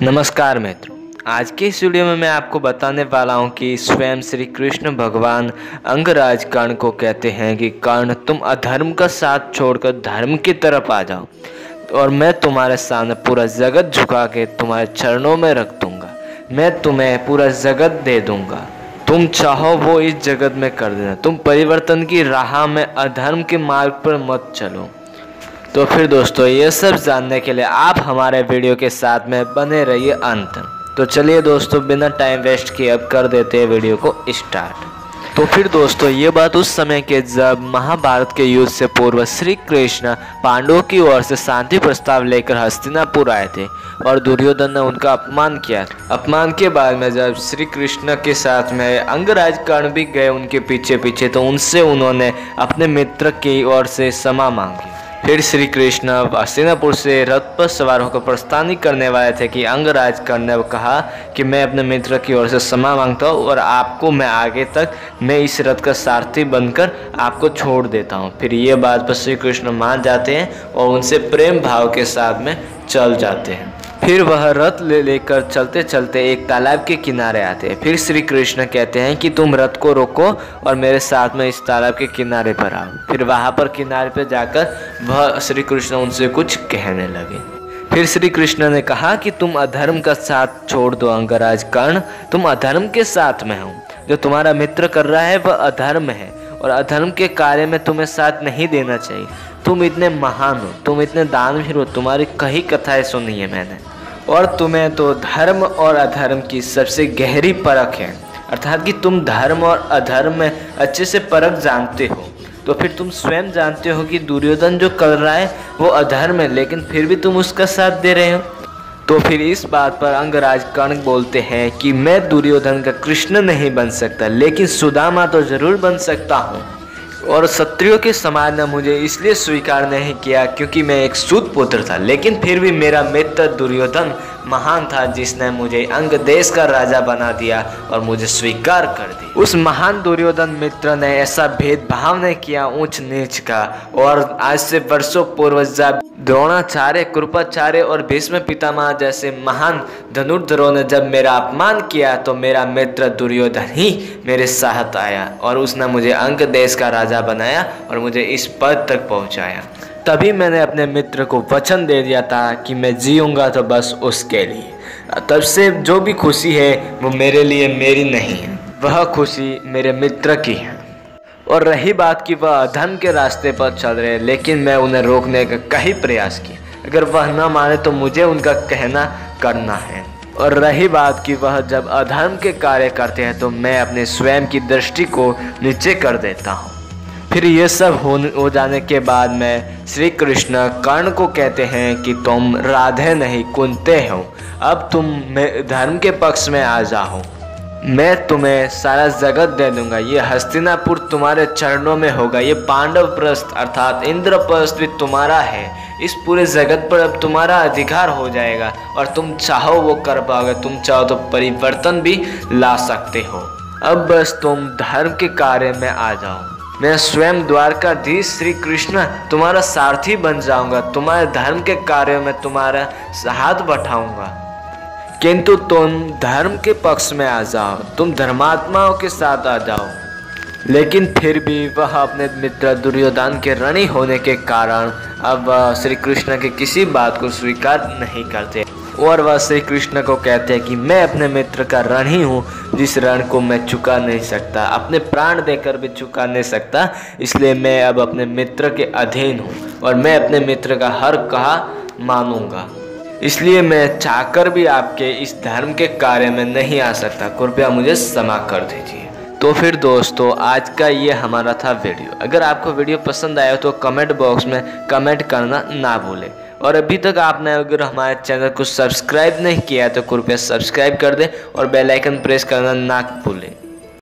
नमस्कार मित्रों, आज के इस वीडियो में मैं आपको बताने वाला हूं कि स्वयं श्री कृष्ण भगवान अंगराज कर्ण को कहते हैं कि कर्ण, तुम अधर्म का साथ छोड़कर धर्म की तरफ आ जाओ और मैं तुम्हारे सामने पूरा जगत झुका के तुम्हारे चरणों में रख दूंगा। मैं तुम्हें पूरा जगत दे दूंगा, तुम चाहो वो इस जगत में कर देना। तुम परिवर्तन की राह में अधर्म के मार्ग पर मत चलो। तो फिर दोस्तों, ये सब जानने के लिए आप हमारे वीडियो के साथ में बने रहिए अंत। तो चलिए दोस्तों, बिना टाइम वेस्ट किए अब कर देते हैं वीडियो को स्टार्ट। तो फिर दोस्तों, ये बात उस समय के जब महाभारत के युद्ध से पूर्व श्री कृष्ण पांडवों की ओर से शांति प्रस्ताव लेकर हस्तिनापुर आए थे और दुर्योधन ने उनका अपमान किया। अपमान के बाद में जब श्री कृष्ण के साथ में अंगराज कर्ण भी गए उनके पीछे पीछे, तो उनसे उन्होंने अपने मित्र की ओर से क्षमा मांगी। फिर श्री कृष्ण हस्तिनापुर से रथ पर सवार होकर प्रस्थान करने वाले थे कि अंगराज कर्ण ने कहा कि मैं अपने मित्र की ओर से क्षमा मांगता हूँ और आपको मैं आगे तक मैं इस रथ का सारथी बनकर आपको छोड़ देता हूँ। फिर ये बात पर श्री कृष्ण मान जाते हैं और उनसे प्रेम भाव के साथ में चल जाते हैं। फिर वह रथ लेकर चलते चलते एक तालाब के किनारे आते हैं। फिर श्री कृष्ण कहते हैं कि तुम रथ को रोको और मेरे साथ में इस तालाब के किनारे पर आओ। फिर वहाँ पर किनारे पर जाकर वह श्री कृष्ण उनसे कुछ कहने लगे। फिर श्री कृष्ण ने कहा कि तुम अधर्म का साथ छोड़ दो अंगराज कर्ण, तुम अधर्म के साथ में हो। जो तुम्हारा मित्र कर रहा है वह अधर्म है और अधर्म के कार्य में तुम्हें साथ नहीं देना चाहिए। तुम इतने महान हो, तुम इतने दानवीर हो, तुम्हारी कई कथाएं सुनी है मैंने, और तुम्हें तो धर्म और अधर्म की सबसे गहरी परख है, अर्थात कि तुम धर्म और अधर्म में अच्छे से परख जानते हो। तो फिर तुम स्वयं जानते हो कि दुर्योधन जो कर रहा है वो अधर्म है, लेकिन फिर भी तुम उसका साथ दे रहे हो। तो फिर इस बात पर अंगराज कर्ण बोलते हैं कि मैं दुर्योधन का कृष्ण नहीं बन सकता, लेकिन सुदामा तो जरूर बन सकता हूँ। और क्षत्रियों के समाज ने मुझे इसलिए स्वीकार नहीं किया क्योंकि मैं एक सूत पुत्र था, लेकिन फिर भी मेरा मित्र दुर्योधन महान था जिसने मुझे अंग देश का राजा बना दिया और मुझे स्वीकार कर दिया। उस महान दुर्योधन मित्र ने ऐसा भेदभाव नहीं किया ऊंच नीच का। और आज से वर्षों पूर्व जब द्रोणाचार्य, कृपाचार्य और भीष्म पितामह जैसे महान धनुर्धरों ने जब मेरा अपमान किया, तो मेरा मित्र दुर्योधन ही मेरे साथ आया और उसने मुझे अंग देश का राजा बनाया और मुझे इस पद तक पहुंचाया। तभी मैंने अपने मित्र को वचन दे दिया था कि मैं जीऊंगा तो बस उसके लिए। तब से जो भी खुशी है वो मेरे लिए मेरी नहीं है, वह खुशी मेरे मित्र की है। और रही बात कि वह अधर्म के रास्ते पर चल रहे, लेकिन मैं उन्हें रोकने का कई प्रयास किया। अगर वह न माने तो मुझे उनका कहना करना है। और रही बात कि वह जब अधर्म के कार्य करते हैं तो मैं अपने स्वयं की दृष्टि को नीचे कर देता हूँ। फिर ये सब हो जाने के बाद में श्री कृष्ण कर्ण को कहते हैं कि तुम राधे नहीं कुंती हो, अब तुम धर्म के पक्ष में आ जाओ। मैं तुम्हें सारा जगत दे दूंगा, ये हस्तिनापुर तुम्हारे चरणों में होगा, ये पांडवप्रस्थ अर्थात इंद्रप्रस्थ भी तुम्हारा है। इस पूरे जगत पर अब तुम्हारा अधिकार हो जाएगा और तुम चाहो वो कर पाओगे, तुम चाहो तो परिवर्तन भी ला सकते हो। अब बस तुम धर्म के कार्य में आ जाओ। मैं स्वयं द्वारकाधीश श्री कृष्ण तुम्हारा सारथी बन जाऊंगा, तुम्हारे धर्म के कार्यों में तुम्हारा हाथ बढ़ाऊंगा, किंतु तुम धर्म के पक्ष में आ जाओ, तुम धर्मात्माओं के साथ आ जाओ। लेकिन फिर भी वह अपने मित्र दुर्योधन के ऋणी होने के कारण अब श्री कृष्ण के किसी बात को स्वीकार नहीं करते और वह श्री कृष्ण को कहते हैं कि मैं अपने मित्र का ऋणी हूँ, जिस ऋण को मैं चुका नहीं सकता, अपने प्राण देकर भी चुका नहीं सकता। इसलिए मैं अब अपने मित्र के अधीन हूँ और मैं अपने मित्र का हर कहा मानूंगा। इसलिए मैं चाहकर भी आपके इस धर्म के कार्य में नहीं आ सकता, कृपया मुझे क्षमा कर दीजिए। तो फिर दोस्तों, आज का ये हमारा था वीडियो। अगर आपको वीडियो पसंद आया तो कमेंट बॉक्स में कमेंट करना ना भूलें। और अभी तक आपने अगर हमारे चैनल को सब्सक्राइब नहीं किया तो कृपया सब्सक्राइब कर दें और बेल आइकन प्रेस करना ना भूलें।